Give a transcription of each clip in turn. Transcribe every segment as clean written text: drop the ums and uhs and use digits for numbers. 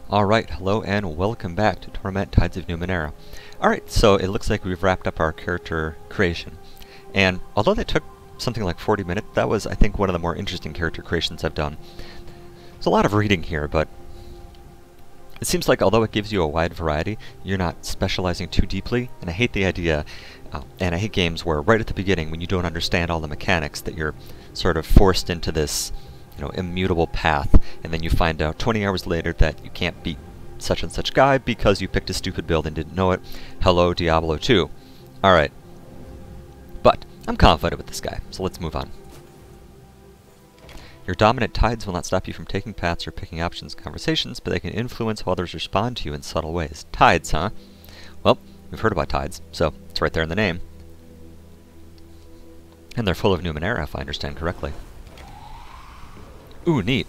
Alright, hello and welcome back to Torment, Tides of Numenera. Alright, so it looks like we've wrapped up our character creation. And although that took something like 40 minutes, that was, I think, one of the more interesting character creations I've done. There's a lot of reading here, but it seems like although it gives you a wide variety, you're not specializing too deeply, and I hate the idea, and I hate games where right at the beginning, when you don't understand all the mechanics, that you're sort of forced into this immutable path, and then you find out 20 hours later that you can't beat such and such guy because you picked a stupid build and didn't know it. Hello, Diablo 2. Alright. But I'm confident with this guy, so let's move on. Your dominant tides will not stop you from taking paths or picking options in conversations, but they can influence how others respond to you in subtle ways. Tides, huh? Well, we've heard about tides, so it's right there in the name. And they're full of Numenera, if I understand correctly. Ooh, neat.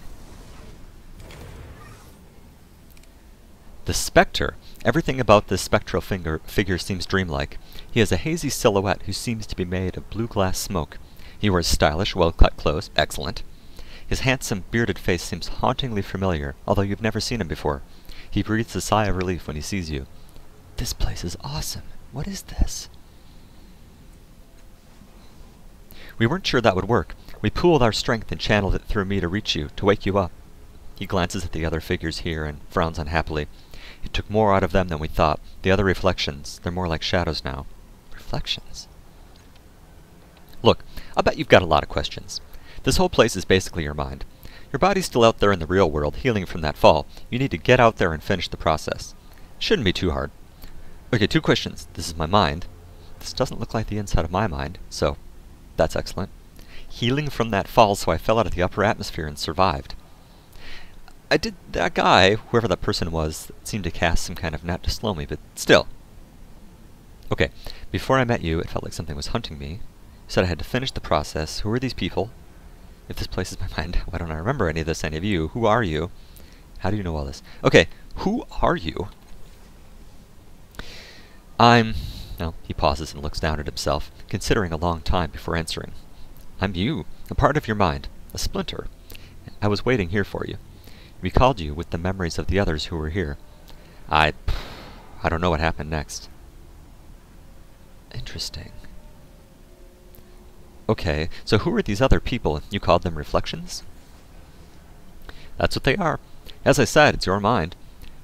The Spectre. Everything about this spectral figure seems dreamlike. He has a hazy silhouette who seems to be made of blue glass smoke. He wears stylish, well-cut clothes. Excellent. His handsome, bearded face seems hauntingly familiar, although you've never seen him before. He breathes a sigh of relief when he sees you. This place is awesome. What is this? We weren't sure that would work. We pooled our strength and channeled it through me to reach you, to wake you up. He glances at the other figures here and frowns unhappily. It took more out of them than we thought. The other reflections, they're more like shadows now. Reflections? Look, I bet you've got a lot of questions. This whole place is basically your mind. Your body's still out there in the real world, healing from that fall. You need to get out there and finish the process. Shouldn't be too hard. Okay, 2 questions. This is my mind. This doesn't look like the inside of my mind, so that's excellent. Healing from that fall, so I fell out of the upper atmosphere and survived. That guy, whoever that person was, seemed to cast some kind of net to slow me, but still. Okay, before I met you, it felt like something was hunting me. You said I had to finish the process. Who are these people? If this place is my mind, why don't I remember any of this, any of you? Who are you? How do you know all this? Okay, who are you? No, he pauses and looks down at himself, considering a long time before answering. I'm you, a part of your mind, a splinter. I was waiting here for you. Recalled you with the memories of the others who were here. I don't know what happened next. Interesting. Okay, so who are these other people? You called them reflections? That's what they are. As I said, it's your mind.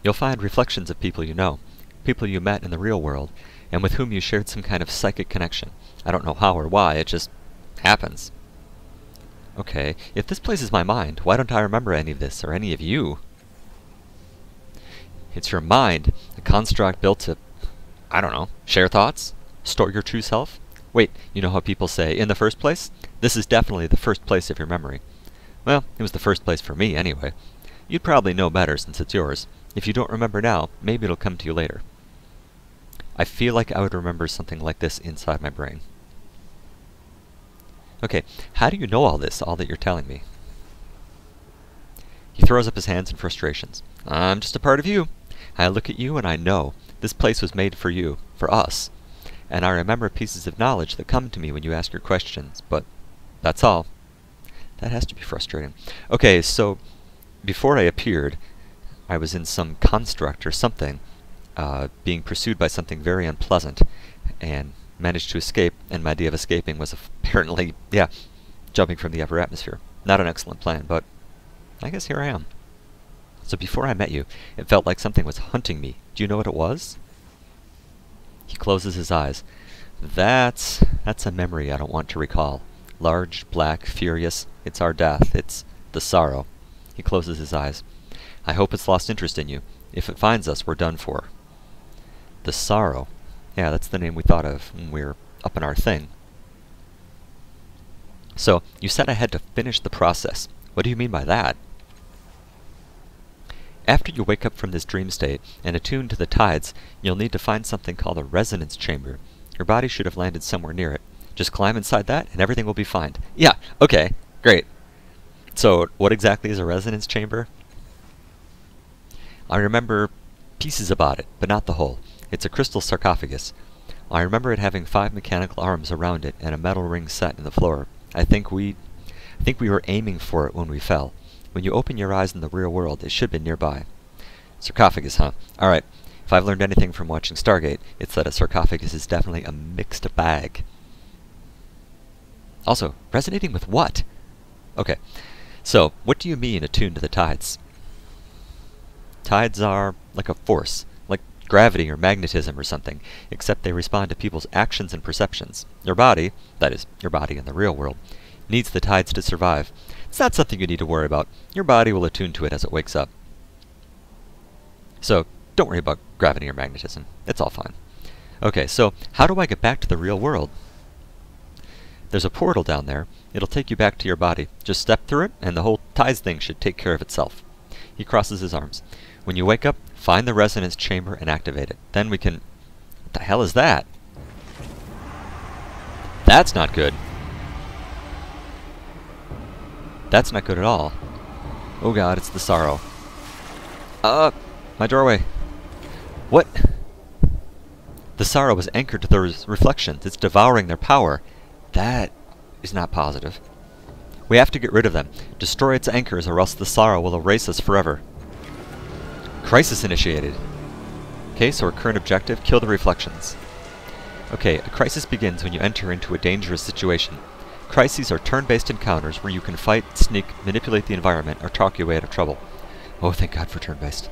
You'll find reflections of people you know, people you met in the real world, and with whom you shared some kind of psychic connection. I don't know how or why, it just happens. Okay, if this place is my mind, why don't I remember any of this, or any of you? It's your mind, a construct built to, I don't know, share thoughts? Store your true self? Wait, you know how people say, in the first place? This is definitely the first place of your memory. Well, it was the first place for me, anyway. You'd probably know better since it's yours. If you don't remember now, maybe it'll come to you later. I feel like I would remember something like this inside my brain. Okay, how do you know all this, all that you're telling me? He throws up his hands in frustrations. I'm just a part of you. I look at you and I know this place was made for you, for us. And I remember pieces of knowledge that come to me when you ask your questions, but that's all. That has to be frustrating. Okay, so before I appeared, I was in some construct or something, being pursued by something very unpleasant, and managed to escape, and my idea of escaping was apparently, jumping from the upper atmosphere. Not an excellent plan, but I guess here I am. So before I met you, it felt like something was hunting me. Do you know what it was? He closes his eyes. That's a memory I don't want to recall. Large, black, furious. It's our death. It's the sorrow. He closes his eyes. I hope it's lost interest in you. If it finds us, we're done for. The sorrow. Yeah, that's the name we thought of when we were up in our thing. So, you said I had to finish the process. What do you mean by that? After you wake up from this dream state and attune to the tides, you'll need to find something called a resonance chamber. Your body should have landed somewhere near it. Just climb inside that and everything will be fine. Yeah, okay, great. So, what exactly is a resonance chamber? I remember pieces about it, but not the whole. It's a crystal sarcophagus. I remember it having 5 mechanical arms around it and a metal ring set in the floor. I think we were aiming for it when we fell. When you open your eyes in the real world, it should be nearby. Sarcophagus, huh? Alright. If I've learned anything from watching Stargate, it's that a sarcophagus is definitely a mixed bag. Also, resonating with what? Okay, so what do you mean attuned to the tides? Tides are like a force, like gravity or magnetism or something, except they respond to people's actions and perceptions. Your body, that is, your body in the real world, needs the tides to survive. It's not something you need to worry about. Your body will attune to it as it wakes up. So, don't worry about gravity or magnetism. It's all fine. Okay, so how do I get back to the real world? There's a portal down there. It'll take you back to your body. Just step through it, and the whole tides thing should take care of itself. He crosses his arms. When you wake up, find the resonance chamber and activate it. Then we can... What the hell is that? That's not good. That's not good at all. Oh god, it's the sorrow. My doorway. What? The sorrow is anchored to those reflections. It's devouring their power. That is not positive. We have to get rid of them. Destroy its anchors or else the sorrow will erase us forever. Crisis initiated. Okay, so our current objective, kill the reflections. Okay, a crisis begins when you enter into a dangerous situation. Crises are turn-based encounters where you can fight, sneak, manipulate the environment, or talk your way out of trouble. Oh, thank God for turn-based.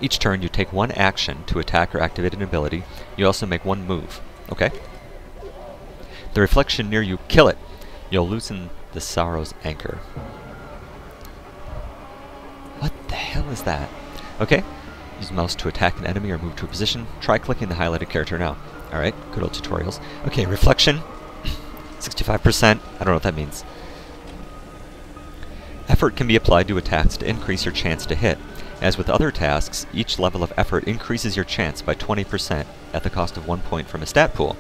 Each turn you take one action to attack or activate an ability. You also make one move. Okay? The reflection near you, kill it. You'll loosen the sorrow's anchor. What the hell is that? Okay. Use mouse to attack an enemy or move to a position. Try clicking the highlighted character now. Alright, good old tutorials. Okay, reflection. 65%. I don't know what that means. Effort can be applied to attacks to increase your chance to hit. As with other tasks, each level of effort increases your chance by 20% at the cost of 1 point from a stat pool.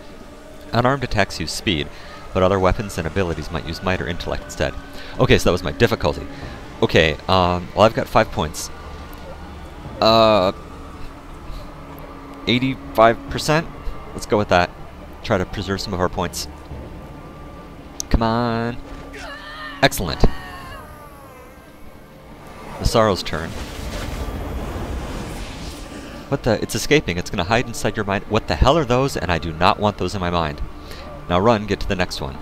Unarmed attacks use speed, but other weapons and abilities might use might or intellect instead. Okay, so that was my difficulty. Okay, well I've got 5 points. 85%? Let's go with that. Try to preserve some of our points. Come on. Excellent. The sorrow's turn. What the? It's escaping. It's going to hide inside your mind. What the hell are those? And I do not want those in my mind. Now run, get to the next one.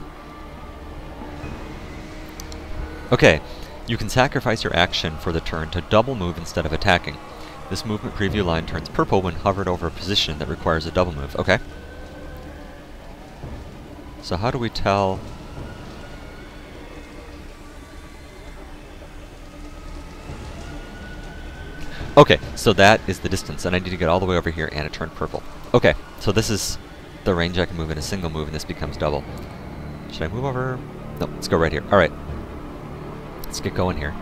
Okay, you can sacrifice your action for the turn to double move instead of attacking. This movement preview line turns purple when hovered over a position that requires a double move. Okay. So how do we tell... Okay, so that is the distance, and I need to get all the way over here, and it turned purple. Okay, so this is the range I can move in a single move, and this becomes double. Should I move over? No, let's go right here. Alright. Let's get going here.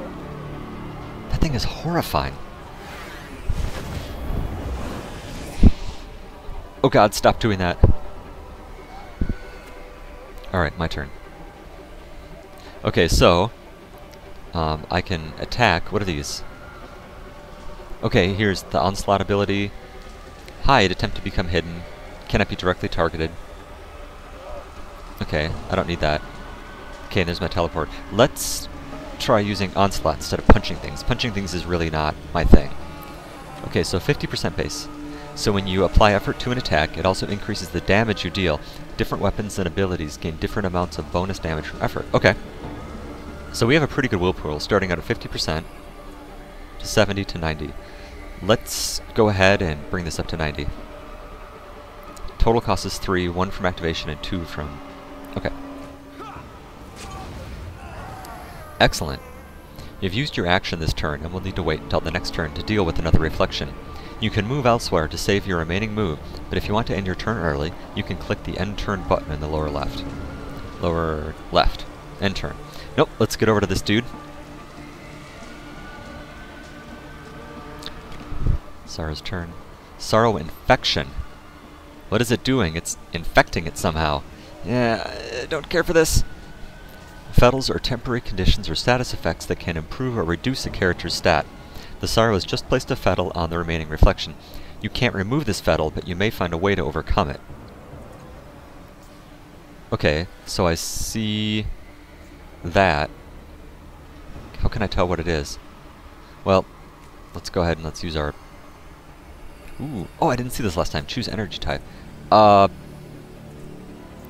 That thing is horrifying. Oh god, stop doing that. Alright, my turn. Okay, so... I can attack... What are these? Okay, here's the Onslaught ability. Hide, attempt to become hidden. Cannot be directly targeted. Okay, I don't need that. Okay, and there's my teleport. Let's try using Onslaught instead of punching things. Punching things is really not my thing. Okay, so 50% base. So when you apply effort to an attack, it also increases the damage you deal. Different weapons and abilities gain different amounts of bonus damage from effort. Okay. So we have a pretty good will pool, starting out at 50% to 70 to 90. Let's go ahead and bring this up to 90. Total cost is 3, 1 from activation and 2 from... Okay. Excellent. You've used your action this turn and will need to wait until the next turn to deal with another reflection. You can move elsewhere to save your remaining move, but if you want to end your turn early, you can click the End Turn button in the lower left. Lower left. End turn. Nope, let's get over to this dude. Sorrow's turn. Sorrow infection. What is it doing? It's infecting it somehow. Yeah, I don't care for this. Fettles are temporary conditions or status effects that can improve or reduce a character's stat. The sorrow has just placed a fettle on the remaining reflection. You can't remove this fettle, but you may find a way to overcome it. Okay, so I see that. How can I tell what it is? Well, let's go ahead and let's use our... Ooh, oh, I didn't see this last time. Choose energy type.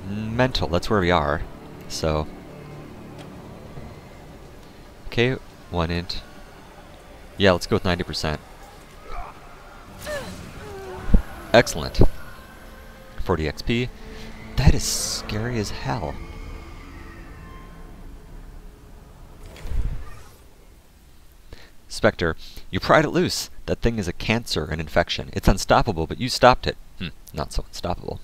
Mental, that's where we are. So... Okay, 1 int. Yeah, let's go with 90%. Excellent. 40 XP. That is scary as hell. Spectre, you pried it loose. That thing is a cancer, an infection. It's unstoppable, but you stopped it. Not so unstoppable.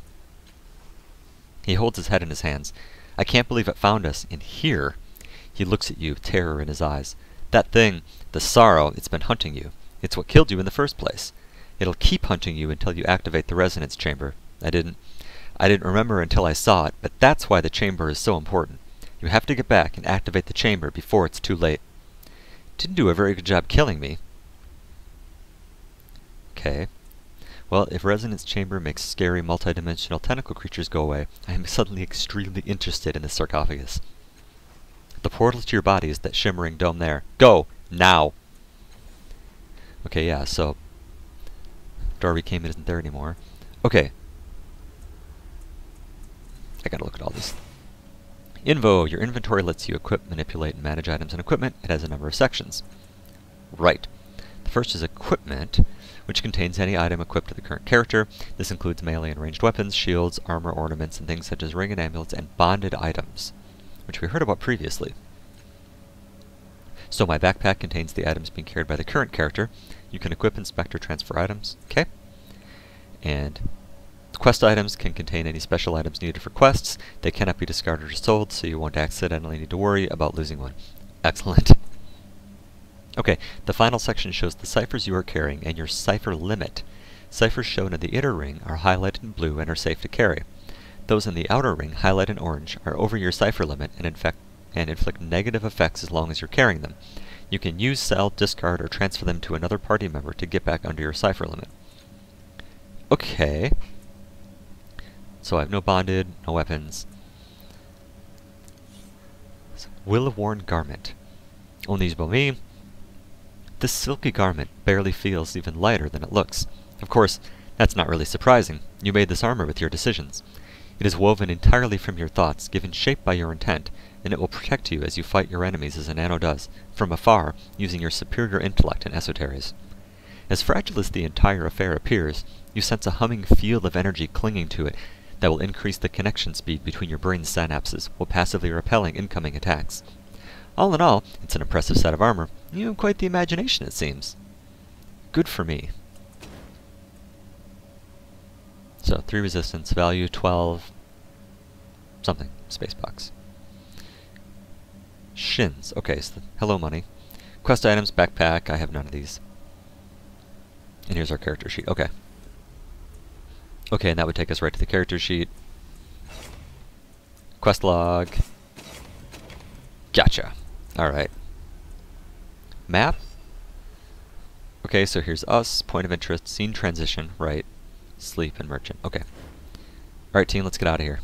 He holds his head in his hands. I can't believe it found us in here. He looks at you, terror in his eyes. That thing, the sorrow, it's been hunting you. It's what killed you in the first place. It'll keep hunting you until you activate the resonance chamber. I didn't remember until I saw it, but that's why the chamber is so important. You have to get back and activate the chamber before it's too late. Didn't do a very good job killing me. Okay. Well, if resonance chamber makes scary multidimensional tentacle creatures go away, I am suddenly extremely interested in the sarcophagus. The portal to your body is that shimmering dome there. Go! Now! Okay, yeah, so... door we came in isn't there anymore. Okay. I gotta look at all this. Invo, your inventory lets you equip, manipulate, and manage items and equipment. It has a number of sections. Right. The first is equipment, which contains any item equipped to the current character. This includes melee and ranged weapons, shields, armor, ornaments, and things such as ring and amulets, and bonded items, which we heard about previously. So my backpack contains the items being carried by the current character. You can equip, inspect, or transfer items. Okay. And quest items can contain any special items needed for quests. They cannot be discarded or sold, so you won't accidentally need to worry about losing one. Excellent. Okay, the final section shows the ciphers you are carrying and your cipher limit. Ciphers shown in the inner ring are highlighted in blue and are safe to carry. Those in the outer ring, highlighted in orange, are over your cipher limit and inflict negative effects as long as you're carrying them. You can use, sell, discard, or transfer them to another party member to get back under your cipher limit. Okay. So I have no bonded, no weapons. Will-worn garment. Only usable me. This silky garment barely feels even lighter than it looks. Of course, that's not really surprising. You made this armor with your decisions. It is woven entirely from your thoughts, given shape by your intent, and it will protect you as you fight your enemies as a nano does, from afar, using your superior intellect and esoteries. As fragile as the entire affair appears, you sense a humming field of energy clinging to it that will increase the connection speed between your brain's synapses, while passively repelling incoming attacks. All in all, it's an impressive set of armor. You have quite the imagination, it seems. Good for me. So, 3 resistance, value 12... something. Space box. Shins. Okay, so hello money. Quest items, backpack, I have none of these. And here's our character sheet. Okay. Okay, and that would take us right to the character sheet. Quest log. Gotcha. Alright. Map. Okay, so here's us, point of interest, scene transition, right, sleep, and merchant. Okay. Alright, team, let's get out of here.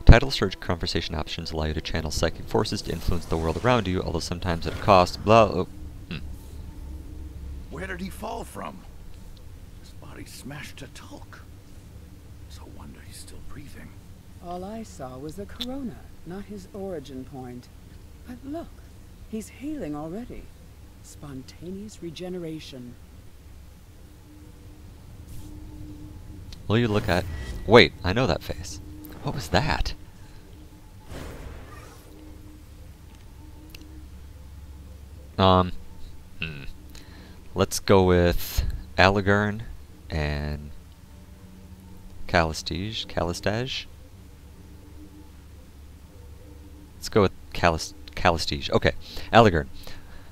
Title search conversation options allow you to channel psychic forces to influence the world around you, although sometimes at a cost. Blah. Oh. Where did he fall from? His body smashed to talk. So wonder he's still breathing. All I saw was the corona, not his origin point. But look, he's healing already. Spontaneous regeneration. Will you look at... Wait, I know that face. What was that? Let's go with Aligarn and Callistage. Let's go with Callistage. Okay, Aligarn.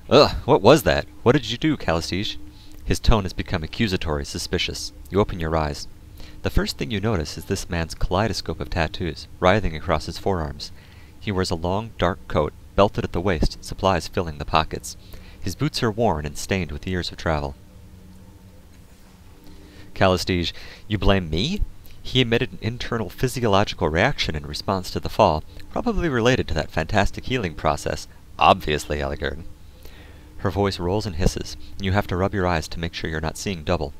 Ugh, what was that? What did you do, Callistage? His tone has become accusatory, suspicious. You open your eyes. The first thing you notice is this man's kaleidoscope of tattoos, writhing across his forearms. He wears a long, dark coat, belted at the waist, supplies filling the pockets. His boots are worn and stained with years of travel. Callistage, you blame me? He emitted an internal physiological reaction in response to the fall, probably related to that fantastic healing process. Obviously, Aligern. Her voice rolls and hisses, and you have to rub your eyes to make sure you're not seeing double.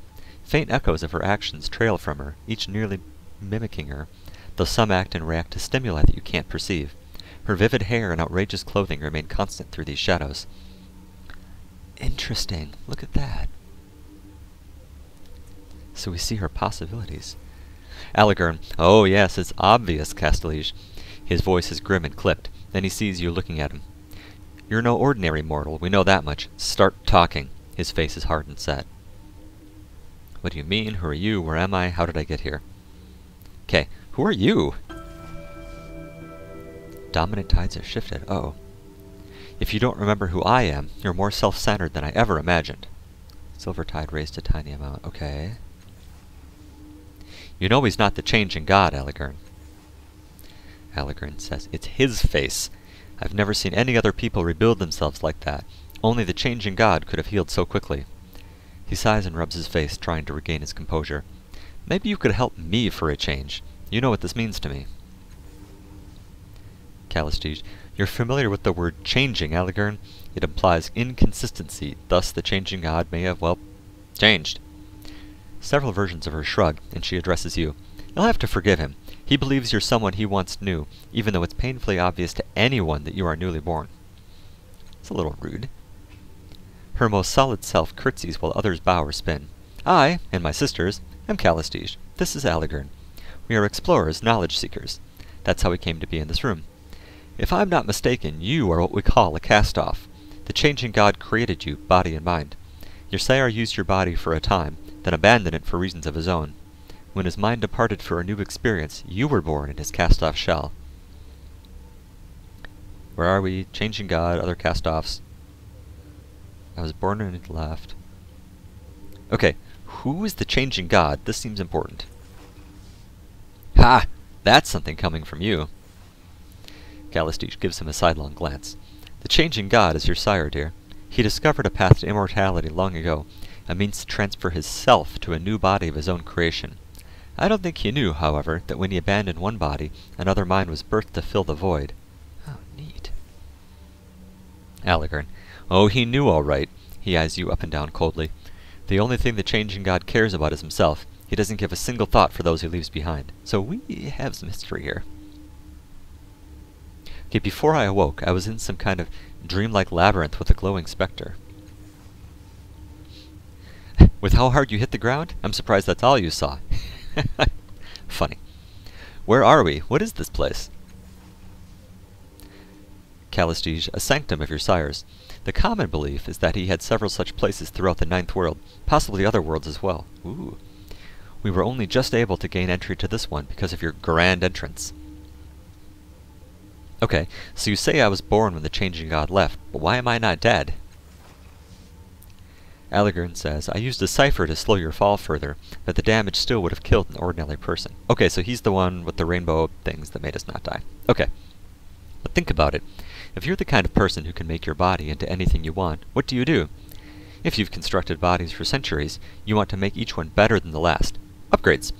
Faint echoes of her actions trail from her, each nearly mimicking her, though some act and react to stimuli that you can't perceive. Her vivid hair and outrageous clothing remain constant through these shadows. Interesting. Look at that. So we see her possibilities. Aligern. Oh yes, it's obvious, Castellige. His voice is grim and clipped. Then he sees you looking at him. You're no ordinary mortal, we know that much. Start talking. His face is hard and set. What do you mean? Who are you? Where am I? How did I get here? Okay, who are you? Dominant tides have shifted. Uh-oh. If you don't remember who I am, you're more self-centered than I ever imagined. Silver tide raised a tiny amount. Okay. You know he's not the changing god, Aligern. Aligern says, it's his face. I've never seen any other people rebuild themselves like that. Only the changing god could have healed so quickly. He sighs and rubs his face, trying to regain his composure. Maybe you could help me for a change. You know what this means to me. Castellige, you're familiar with the word changing, Aligern. It implies inconsistency, thus the changing god may have, well, changed. Several versions of her shrug, and she addresses you. You'll have to forgive him. He believes you're someone he once knew, even though it's painfully obvious to anyone that you are newly born. It's a little rude. Her most solid self curtsies while others bow or spin. I, and my sisters, am Castellige. This is Aligern. We are explorers, knowledge seekers. That's how we came to be in this room. If I'm not mistaken, you are what we call a cast-off. The changing god created you, body and mind. Your sire used your body for a time, then abandoned it for reasons of his own. When his mind departed for a new experience, you were born in his cast-off shell. Where are we? Changing god, other cast-offs. I was born and it left. Okay, who is the changing god? This seems important. Ha! That's something coming from you. Castellige gives him a sidelong glance. The changing god is your sire, dear. He discovered a path to immortality long ago, a means to transfer his self to a new body of his own creation. I don't think he knew, however, that when he abandoned one body, another mind was birthed to fill the void. Oh, neat. Aligern. Oh, he knew all right. He eyes you up and down coldly. The only thing the changing god cares about is himself. He doesn't give a single thought for those he leaves behind. So we have some history here. Okay, before I awoke, I was in some kind of dreamlike labyrinth with a glowing specter. With how hard you hit the ground, I'm surprised that's all you saw. Funny. Where are we? What is this place? Castellige, a sanctum of your sire's. The common belief is that he had several such places throughout the Ninth World, possibly other worlds as well. Ooh. We were only just able to gain entry to this one because of your grand entrance. Okay, so you say I was born when the changing god left, but why am I not dead? Aligern says, I used a cipher to slow your fall further, but the damage still would have killed an ordinary person. Okay, so he's the one with the rainbow things that made us not die. Okay. But think about it. If you're the kind of person who can make your body into anything you want, what do you do? If you've constructed bodies for centuries, you want to make each one better than the last. Upgrades.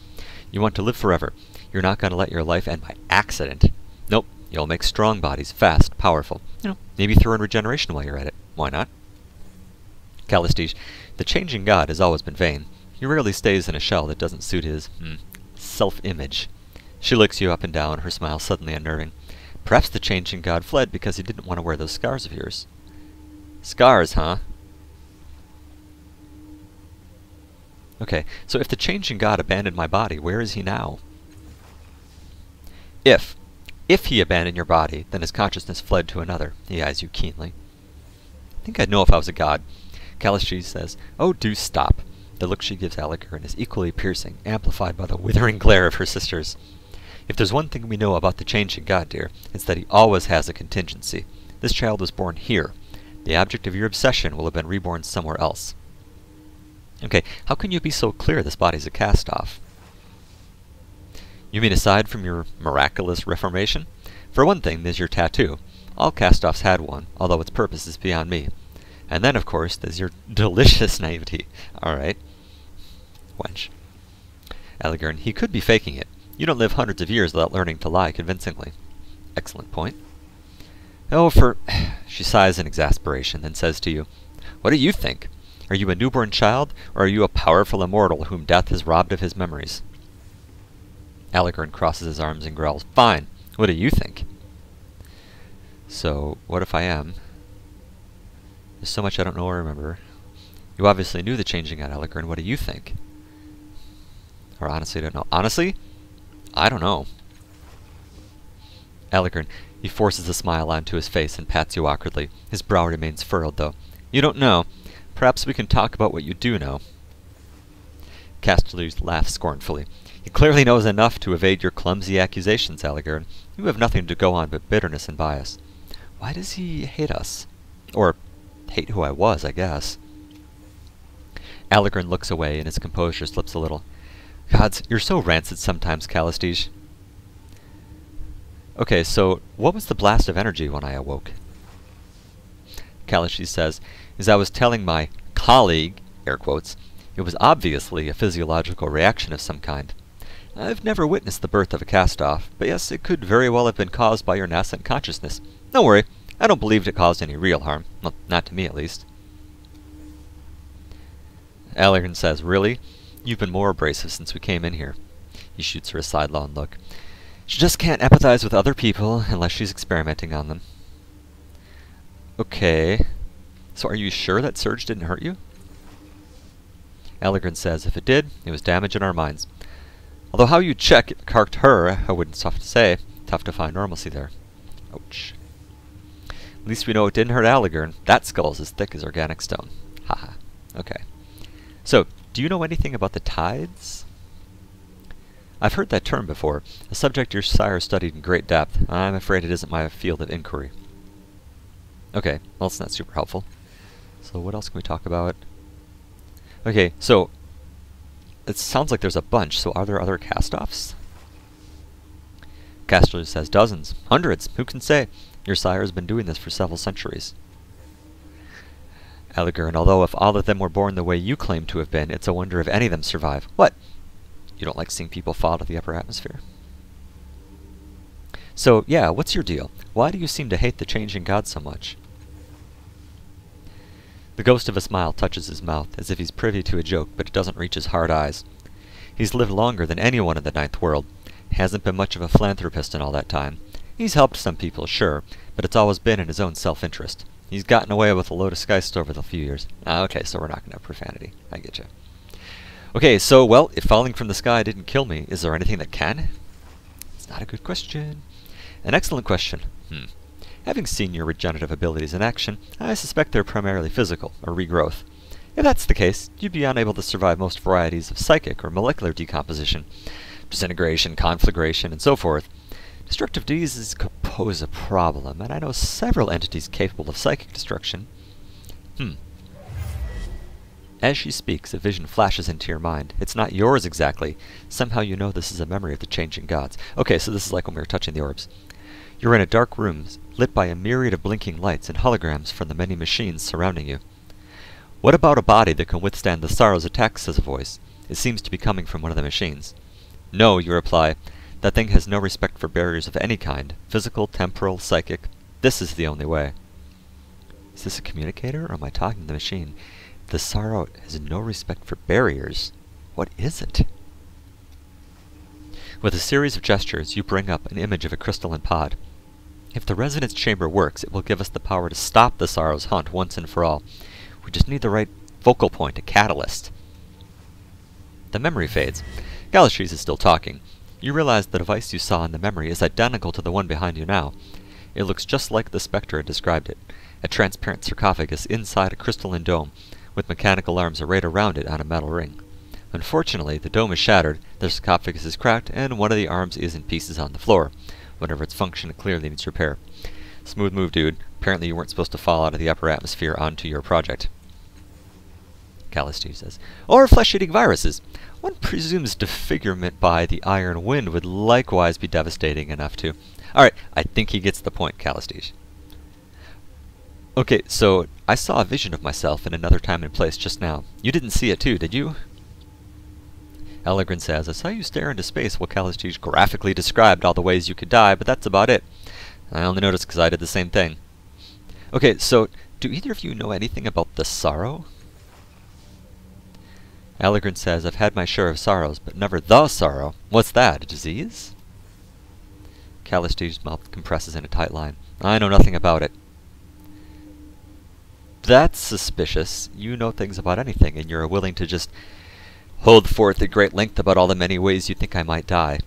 You want to live forever. You're not going to let your life end by accident. Nope. You'll make strong bodies, fast, powerful. You know, maybe throw in regeneration while you're at it. Why not? Castellige, the changing god has always been vain. He rarely stays in a shell that doesn't suit his, self-image. She looks you up and down, her smile suddenly unnerving. Perhaps the changing god fled because he didn't want to wear those scars of yours. Scars, huh? Okay, so if the changing god abandoned my body, where is he now? If he abandoned your body, then his consciousness fled to another. He eyes you keenly. I think I'd know if I was a god. Castellige says, Oh, do stop. The look she gives Aligern is equally piercing, amplified by the withering glare of her sisters. If there's one thing we know about the changing god, dear, it's that he always has a contingency. This child was born here. The object of your obsession will have been reborn somewhere else. Okay, how can you be so clear this body's a cast-off? You mean aside from your miraculous reformation? For one thing, there's your tattoo. All cast-offs had one, although its purpose is beyond me. And then, of course, there's your delicious naivety. Alright. Wench. Aligern, he could be faking it. You don't live hundreds of years without learning to lie convincingly. Excellent point. Oh, She sighs in exasperation, then says to you, "What do you think? Are you a newborn child, or are you a powerful immortal whom death has robbed of his memories?" Aligern crosses his arms and growls, "Fine. What do you think?" So, what if I am? There's so much I don't know or remember. You obviously knew the changing at Aligern. What do you think? Or honestly, don't know. Honestly? I don't know. Aligern, he forces a smile onto his face and pats you awkwardly. His brow remains furrowed, though. "You don't know. Perhaps we can talk about what you do know." Casterly laughs scornfully. "He clearly knows enough to evade your clumsy accusations, Aligern. You have nothing to go on but bitterness and bias. Why does he hate us? Or hate who I was, I guess." Aligern looks away and his composure slips a little. "Gods, you're so rancid sometimes, Calistige." Okay, so what was the blast of energy when I awoke? Calistige says, "As I was telling my colleague, air quotes, it was obviously a physiological reaction of some kind. I've never witnessed the birth of a cast-off, but yes, it could very well have been caused by your nascent consciousness. Don't worry, I don't believe it caused any real harm. Well, not to me, at least." Aligern says, "Really? You've been more abrasive since we came in here." He shoots her a sidelong look. "She just can't empathize with other people unless she's experimenting on them." Okay. So are you sure that surge didn't hurt you? Aligern says, "If it did, it was damage in our minds. Although how you check it carked her, I wouldn't tough to say. Tough to find normalcy there." Ouch. "At least we know it didn't hurt Aligern. That skull's as thick as organic stone." Haha. Okay. So, do you know anything about the tides? I've heard that term before, a subject your sire studied in great depth. I'm afraid it isn't my field of inquiry. Okay, well, it's not super helpful. So what else can we talk about? Okay, so it sounds like there's a bunch, so are there other cast-offs? Casterly says, "Dozens, hundreds, who can say? Your sire has been doing this for several centuries." Aligern, although if all of them were born the way you claim to have been, it's a wonder if any of them survive. What? You don't like seeing people fall to the upper atmosphere? So, yeah, what's your deal? Why do you seem to hate the changing god so much? The ghost of a smile touches his mouth, as if he's privy to a joke, but it doesn't reach his hard eyes. He's lived longer than anyone in the Ninth World. Hasn't been much of a philanthropist in all that time. He's helped some people, sure, but it's always been in his own self-interest. He's gotten away with a load of skyst over the few years. Okay, so we're not going to have profanity. I get you. Okay, so, well, if falling from the sky didn't kill me, is there anything that can? It's not a good question. An excellent question. Having seen your regenerative abilities in action, I suspect they're primarily physical, or regrowth. If that's the case, you'd be unable to survive most varieties of psychic or molecular decomposition, disintegration, conflagration, and so forth. Destructive diseases could pose a problem, and I know several entities capable of psychic destruction. As she speaks, a vision flashes into your mind. It's not yours exactly. Somehow you know this is a memory of the changing gods. Okay, so this is like when we were touching the orbs. You're in a dark room, lit by a myriad of blinking lights and holograms from the many machines surrounding you. "What about a body that can withstand the sorrow's attacks?" says a voice. It seems to be coming from one of the machines. "No," you reply. "That thing has no respect for barriers of any kind. Physical, temporal, psychic. This is the only way." Is this a communicator, or am I talking to the machine? The sorrow has no respect for barriers. What is it? With a series of gestures, you bring up an image of a crystalline pod. If the resonance chamber works, it will give us the power to stop the sorrow's hunt once and for all. We just need the right focal point, a catalyst. The memory fades. Calistige is still talking. You realize the device you saw in the memory is identical to the one behind you now. It looks just like the Spectre had described it. A transparent sarcophagus inside a crystalline dome, with mechanical arms arrayed around it on a metal ring. Unfortunately, the dome is shattered, the sarcophagus is cracked, and one of the arms is in pieces on the floor. Whatever its function, it clearly needs repair. Smooth move, dude. Apparently you weren't supposed to fall out of the upper atmosphere onto your project. Calistige says, "Or flesh-eating viruses. One presumes disfigurement by the iron wind would likewise be devastating enough to..." Alright, I think he gets the point, Calistige. Okay, so I saw a vision of myself in another time and place just now. You didn't see it too, did you? Aligern says, "I saw you stare into space while Calistige graphically described all the ways you could die, but that's about it. I only noticed because I did the same thing." Okay, so do either of you know anything about the sorrow? Allegren says, I've had my share of sorrows, but never the sorrow. What's that, a disease? Calistige's mouth compresses in a tight line. I know nothing about it. That's suspicious. You know things about anything, and you're willing to just hold forth at great length about all the many ways you think I might die.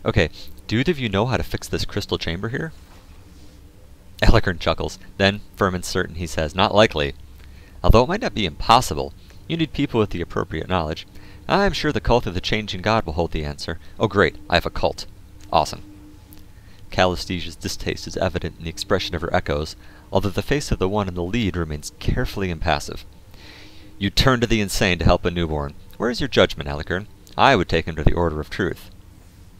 Okay, do either of you know how to fix this crystal chamber here? Allegren chuckles. Then, firm and certain, he says, not likely. Although it might not be impossible, you need people with the appropriate knowledge. I'm sure the cult of the Changing God will hold the answer. Oh great, I have a cult. Awesome. Calistige's distaste is evident in the expression of her echoes, although the face of the one in the lead remains carefully impassive. You turn to the insane to help a newborn. Where is your judgment, Allegren? I would take him to the Order of Truth.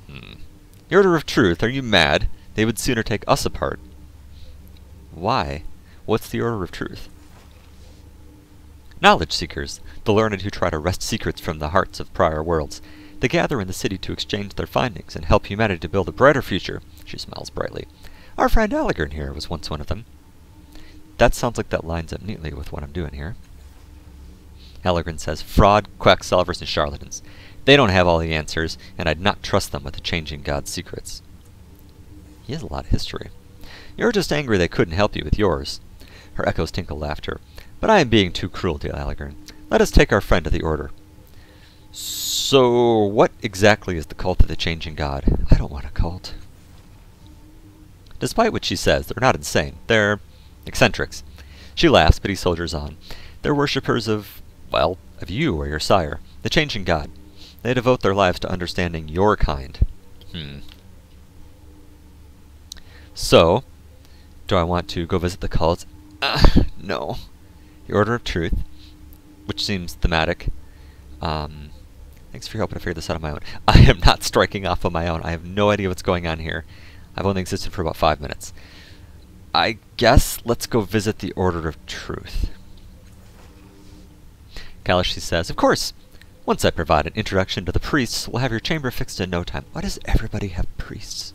The Order of Truth? Are you mad? They would sooner take us apart. Why? What's the Order of Truth? Knowledge seekers, the learned who try to wrest secrets from the hearts of prior worlds. They gather in the city to exchange their findings and help humanity to build a brighter future. She smiles brightly. Our friend Allegren here was once one of them. That sounds like that lines up neatly with what I'm doing here. Allegren says, fraud, quacksalvers, and charlatans. They don't have all the answers, and I'd not trust them with the Changing God's secrets. He has a lot of history. You're just angry they couldn't help you with yours. Her echoes tinkle laughter. But I am being too cruel, dear Allegren. Let us take our friend to the Order. So, what exactly is the cult of the Changing God? I don't want a cult. Despite what she says, they're not insane. They're eccentrics. She laughs, but he soldiers on. They're worshippers of, well, of you or your sire, the Changing God. They devote their lives to understanding your kind. So, do I want to go visit the cult? No. The Order of Truth, which seems thematic. Thanks for helping to figure this out on my own. I am not striking off on my own. I have no idea what's going on here. I've only existed for about 5 minutes. I guess let's go visit the Order of Truth. Kalashi says, of course. Once I provide an introduction to the priests, we'll have your chamber fixed in no time. Why does everybody have priests?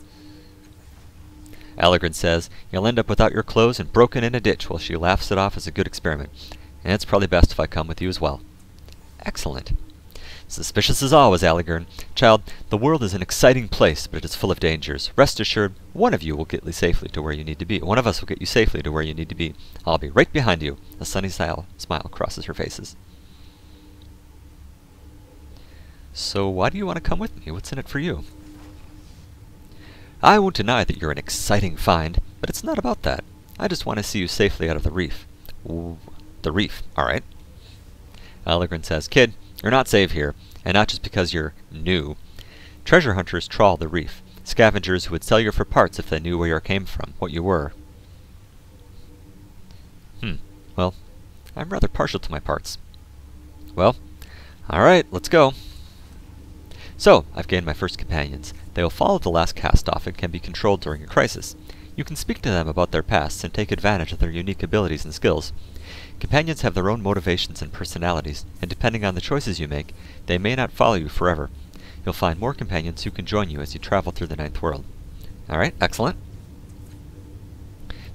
Allegren says, you'll end up without your clothes and broken in a ditch, while she laughs it off as a good experiment. And it's probably best if I come with you as well. Excellent. Suspicious as always, Allegren. Child, the world is an exciting place, but it is full of dangers. Rest assured, one of you will get you safely to where you need to be. One of us will get you safely to where you need to be. I'll be right behind you. A sunny smile crosses her faces. So why do you want to come with me? What's in it for you? I won't deny that you're an exciting find, but it's not about that. I just want to see you safely out of the reef. Ooh, the reef, alright. Allegren says, kid, you're not safe here, and not just because you're new. Treasure hunters trawl the reef, scavengers who would sell you for parts if they knew where you came from, what you were. Well, I'm rather partial to my parts. Well, alright, let's go. So, I've gained my first companions. They will follow the last cast-off and can be controlled during a crisis. You can speak to them about their pasts and take advantage of their unique abilities and skills. Companions have their own motivations and personalities, and depending on the choices you make, they may not follow you forever. You'll find more companions who can join you as you travel through the Ninth World. Alright, excellent.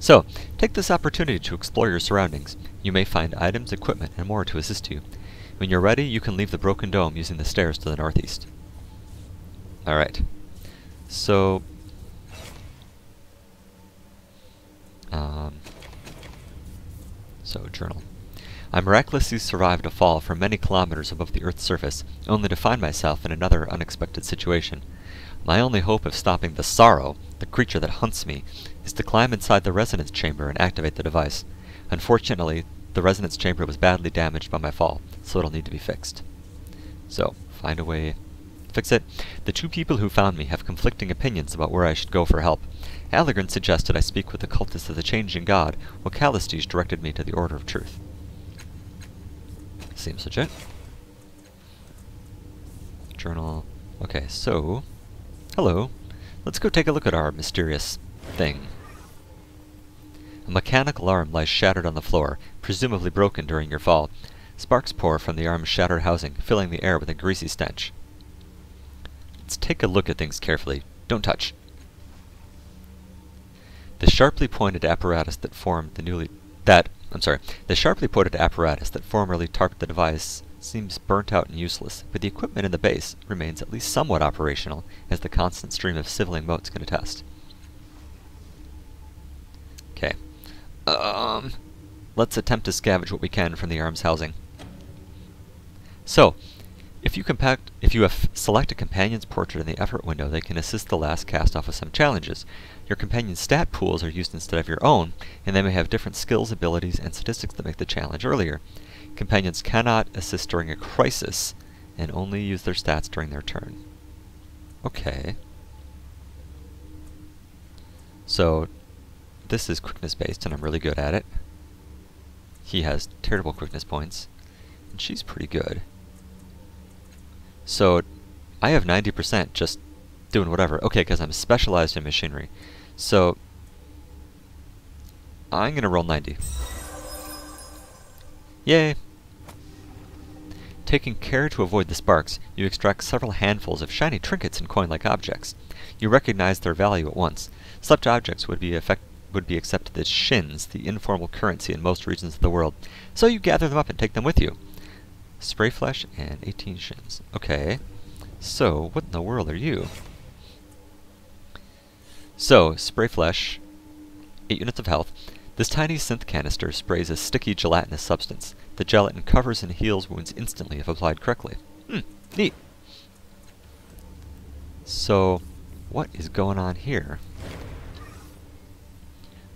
So, take this opportunity to explore your surroundings. You may find items, equipment, and more to assist you. When you're ready, you can leave the broken dome using the stairs to the northeast. Alright. So, journal. I miraculously survived a fall from many kilometers above the Earth's surface, only to find myself in another unexpected situation. My only hope of stopping the sorrow, the creature that hunts me, is to climb inside the resonance chamber and activate the device. Unfortunately, the resonance chamber was badly damaged by my fall, so it'll need to be fixed. So, find a way to fix it. The two people who found me have conflicting opinions about where I should go for help. Allegren suggested I speak with the cultists of the Changing God, while Calistige directed me to the Order of Truth. Seems legit. Journal. Okay, so, hello. Let's go take a look at our mysterious thing. A mechanical arm lies shattered on the floor, presumably broken during your fall. Sparks pour from the arm's shattered housing, filling the air with a greasy stench. Let's take a look at things carefully. Don't touch. The sharply pointed apparatus that formed the the sharply pointed apparatus that formerly tarped the device seems burnt out and useless, but the equipment in the base remains at least somewhat operational, as the constant stream of civilian motes can attest. Okay. Let's attempt to scavenge what we can from the arms housing. So, if you select a companion's portrait in the effort window, they can assist the last cast off with some challenges. Your companion's stat pools are used instead of your own, and they may have different skills, abilities, and statistics that make the challenge earlier. Companions cannot assist during a crisis, and only use their stats during their turn. Okay. So, this is quickness based, and I'm really good at it. He has terrible quickness points, and she's pretty good. So, I have 90% just doing whatever. Okay, because I'm specialized in machinery. So, I'm going to roll 90. Yay! Taking care to avoid the sparks, you extract several handfuls of shiny trinkets and coin-like objects. You recognize their value at once. Such objects would be accepted as shins, the informal currency in most regions of the world, so you gather them up and take them with you. Spray flesh and 18 shins. Okay, so what in the world are you? So, spray flesh, 8 units of health. This tiny synth canister sprays a sticky gelatinous substance. The gelatin covers and heals wounds instantly if applied correctly. Neat. So, what is going on here?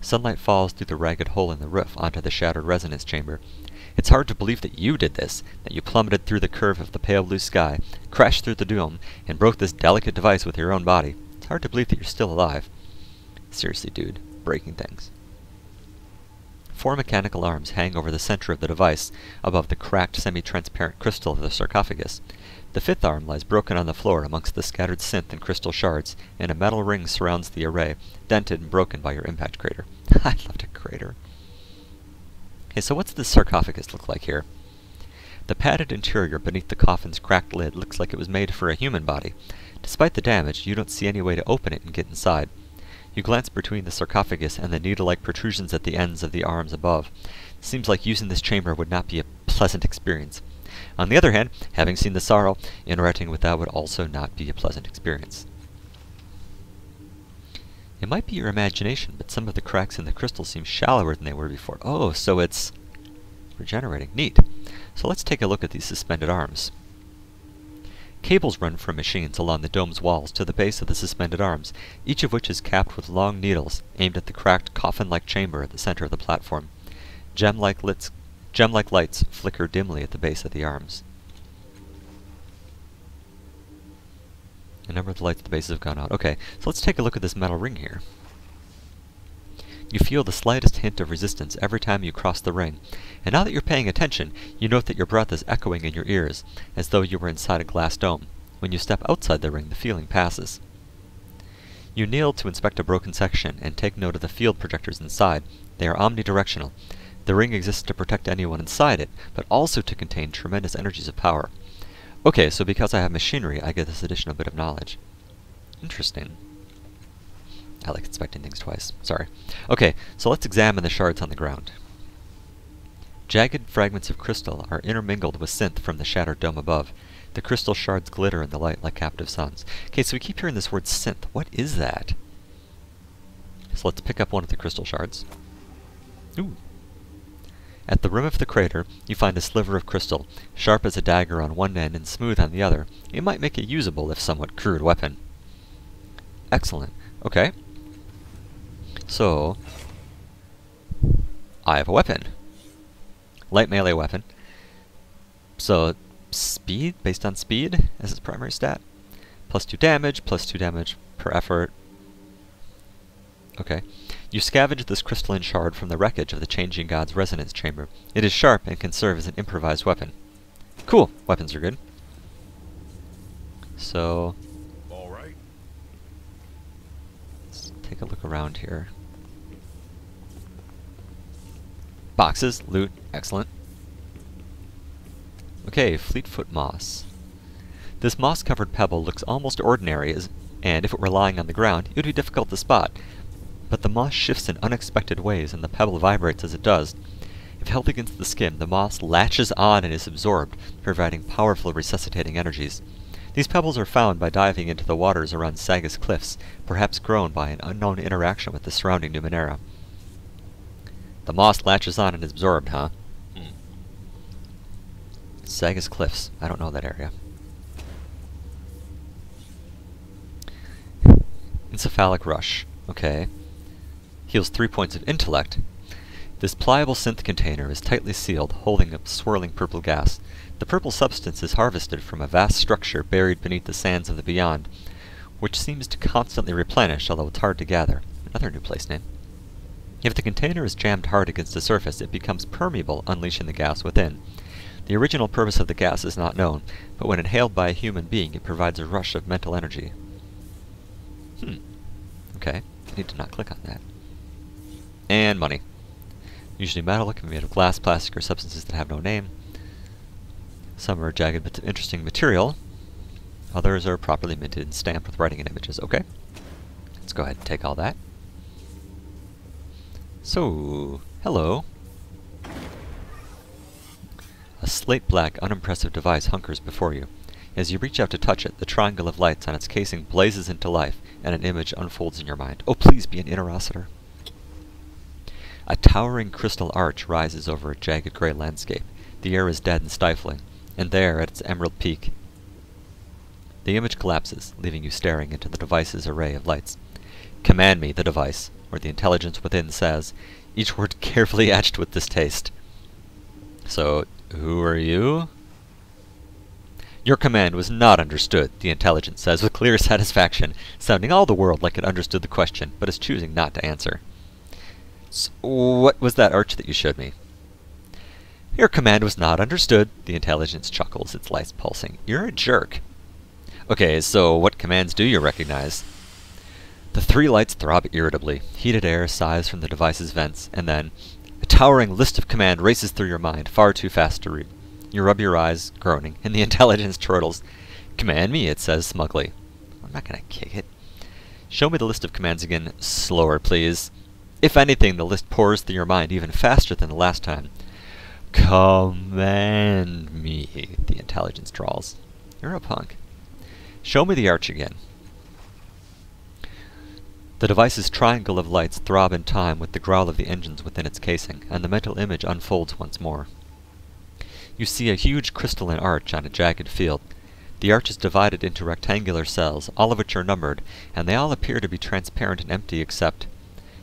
Sunlight falls through the ragged hole in the roof onto the shattered resonance chamber. It's hard to believe that you did this, that you plummeted through the curve of the pale blue sky, crashed through the dome, and broke this delicate device with your own body. It's hard to believe that you're still alive. Seriously, dude, breaking things. 4 mechanical arms hang over the center of the device, above the cracked, semi-transparent crystal of the sarcophagus. The 5th arm lies broken on the floor amongst the scattered synth and crystal shards, and a metal ring surrounds the array, dented and broken by your impact crater. I loved a crater. Okay, so what's this sarcophagus look like here? The padded interior beneath the coffin's cracked lid looks like it was made for a human body. Despite the damage, you don't see any way to open it and get inside. You glance between the sarcophagus and the needle-like protrusions at the ends of the arms above. It seems like using this chamber would not be a pleasant experience. On the other hand, having seen the sorrow, interacting with that would also not be a pleasant experience. It might be your imagination, but some of the cracks in the crystal seem shallower than they were before. Oh, so it's regenerating. Neat. So let's take a look at these suspended arms. Cables run from machines along the dome's walls to the base of the suspended arms, each of which is capped with long needles aimed at the cracked coffin-like chamber at the center of the platform. Gem-like lights flicker dimly at the base of the arms. A number of the lights at the base have gone out. Okay, so let's take a look at this metal ring here. You feel the slightest hint of resistance every time you cross the ring, and now that you're paying attention, you note that your breath is echoing in your ears, as though you were inside a glass dome. When you step outside the ring, the feeling passes. You kneel to inspect a broken section, and take note of the field projectors inside. They are omnidirectional. The ring exists to protect anyone inside it, but also to contain tremendous energies of power. Okay, so because I have machinery, I get this additional bit of knowledge. Interesting. I like inspecting things twice. Sorry. Okay, so let's examine the shards on the ground. Jagged fragments of crystal are intermingled with synth from the shattered dome above. The crystal shards glitter in the light like captive suns. Okay, so we keep hearing this word synth. What is that? So let's pick up one of the crystal shards. Ooh. At the rim of the crater, you find a sliver of crystal, sharp as a dagger on one end and smooth on the other. It might make a usable, if somewhat crude, weapon. Excellent. Okay. So, I have a weapon. Light melee weapon. So, speed, based on speed as its primary stat. +2 damage per effort. Okay. You scavenge this crystalline shard from the wreckage of the Changing God's resonance chamber. It is sharp and can serve as an improvised weapon. Cool. Weapons are good. So, All right. let's take a look around here. Boxes, loot, excellent. Okay, Fleetfoot Moss. This moss-covered pebble looks almost ordinary, and if it were lying on the ground, it would be difficult to spot. but the moss shifts in unexpected ways and the pebble vibrates as it does. If held against the skin, the moss latches on and is absorbed, providing powerful resuscitating energies. These pebbles are found by diving into the waters around Sagas cliffs, perhaps grown by an unknown interaction with the surrounding Numenera. The moss latches on and is absorbed, huh? Sagas cliffs. I don't know that area. Encephalic rush. Okay. Heals 3 points of intellect. This pliable synth container is tightly sealed, holding a swirling purple gas. The purple substance is harvested from a vast structure buried beneath the sands of the beyond, which seems to constantly replenish, although it's hard to gather. Another new place name. If the container is jammed hard against the surface, it becomes permeable, unleashing the gas within. The original purpose of the gas is not known, but when inhaled by a human being, it provides a rush of mental energy. Okay, I need to not click on that. And money. Usually metal, can be made of glass, plastic, or substances that have no name. Some are jagged but interesting material. Others are properly minted and stamped with writing and images. Okay, let's go ahead and take all that. So, hello. A slate-black, unimpressive device hunkers before you. As you reach out to touch it, the triangle of lights on its casing blazes into life, and an image unfolds in your mind. Oh, please be an interocitor. A towering crystal arch rises over a jagged gray landscape. The air is dead and stifling, and there, at its emerald peak, the image collapses, leaving you staring into the device's array of lights. Command me, the device, or the intelligence within says, each word carefully etched with distaste. So, who are you? Your command was not understood, the intelligence says with clear satisfaction, sounding all the world like it understood the question, but is choosing not to answer. So, what was that arch that you showed me? Your command was not understood, the intelligence chuckles, its lights pulsing. You're a jerk. Okay, so what commands do you recognize? The 3 lights throb irritably. Heated air sighs from the device's vents, and then a towering list of command races through your mind, far too fast to read. You rub your eyes, groaning, and the intelligence chortles. Command me, it says smugly. I'm not gonna kick it. Show me the list of commands again, slower, please. If anything, the list pours through your mind even faster than the last time. Command me, the intelligence drawls. You're a punk. Show me the arch again. The device's triangle of lights throb in time with the growl of the engines within its casing, and the mental image unfolds once more. You see a huge crystalline arch on a jagged field. The arch is divided into rectangular cells, all of which are numbered, and they all appear to be transparent and empty except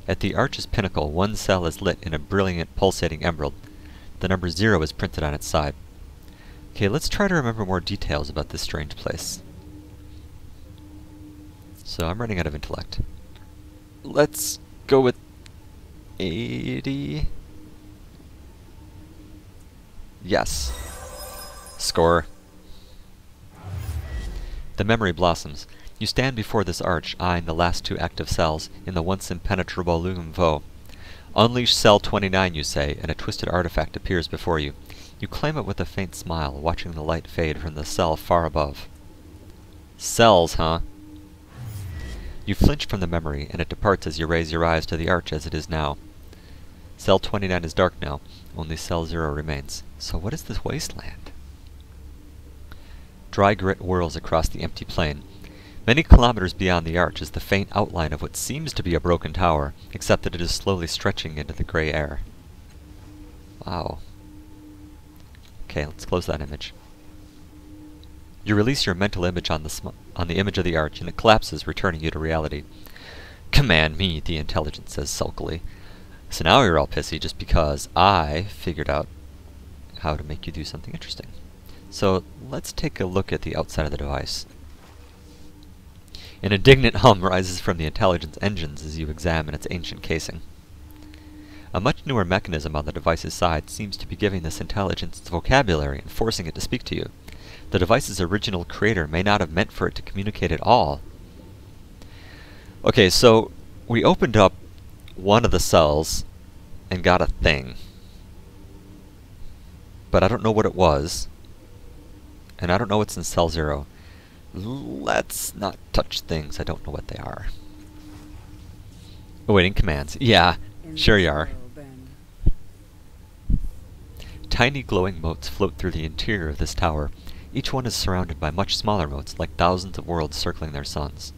at the arch's pinnacle, one cell is lit in a brilliant, pulsating emerald. The number 0 is printed on its side. Okay, let's try to remember more details about this strange place. So I'm running out of intellect. Let's go with 80. Yes. Score. The memory blossoms. You stand before this arch, eyeing the last 2 active cells in the once impenetrable Lugum Vo. Unleash cell 29, you say, and a twisted artifact appears before you. You claim it with a faint smile, watching the light fade from the cell far above. Cells, huh? You flinch from the memory, and it departs as you raise your eyes to the arch as it is now. Cell 29 is dark now. Only cell 0 remains. So what is this wasteland? Dry grit whirls across the empty plain. Many kilometers beyond the arch is the faint outline of what seems to be a broken tower, except that it is slowly stretching into the gray air. Wow. Okay, let's close that image. You release your mental image on the image of the arch, and it collapses, returning you to reality. Command me, the intelligence says sulkily. So now you're all pissy just because I figured out how to make you do something interesting. So let's take a look at the outside of the device. An indignant hum rises from the intelligence engines as you examine its ancient casing. A much newer mechanism on the device's side seems to be giving this intelligence its vocabulary and forcing it to speak to you. The device's original creator may not have meant for it to communicate at all. Okay, so we opened up one of the cells and got a thing. But I don't know what it was. And I don't know what's in cell 0. Let's not touch things I don't know what they are. Awaiting commands. Yeah, In sure this you are. world, then. Tiny glowing motes float through the interior of this tower. Each one is surrounded by much smaller motes, like thousands of worlds circling their suns.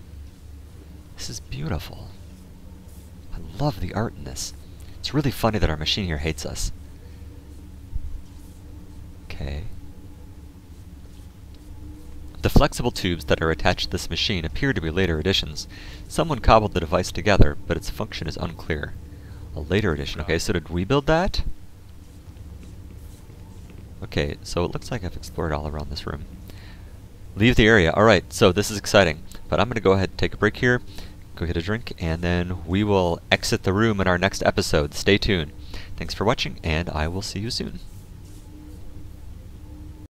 This is beautiful. I love the art in this. It's really funny that our machine here hates us. Okay. The flexible tubes that are attached to this machine appear to be later additions. Someone cobbled the device together, but its function is unclear. A later addition. Okay, so did we build that? Okay, so it looks like I've explored all around this room. Leave the area. Alright, so this is exciting. But I'm going to go ahead and take a break here, go get a drink, and then we will exit the room in our next episode. Stay tuned. Thanks for watching, and I will see you soon.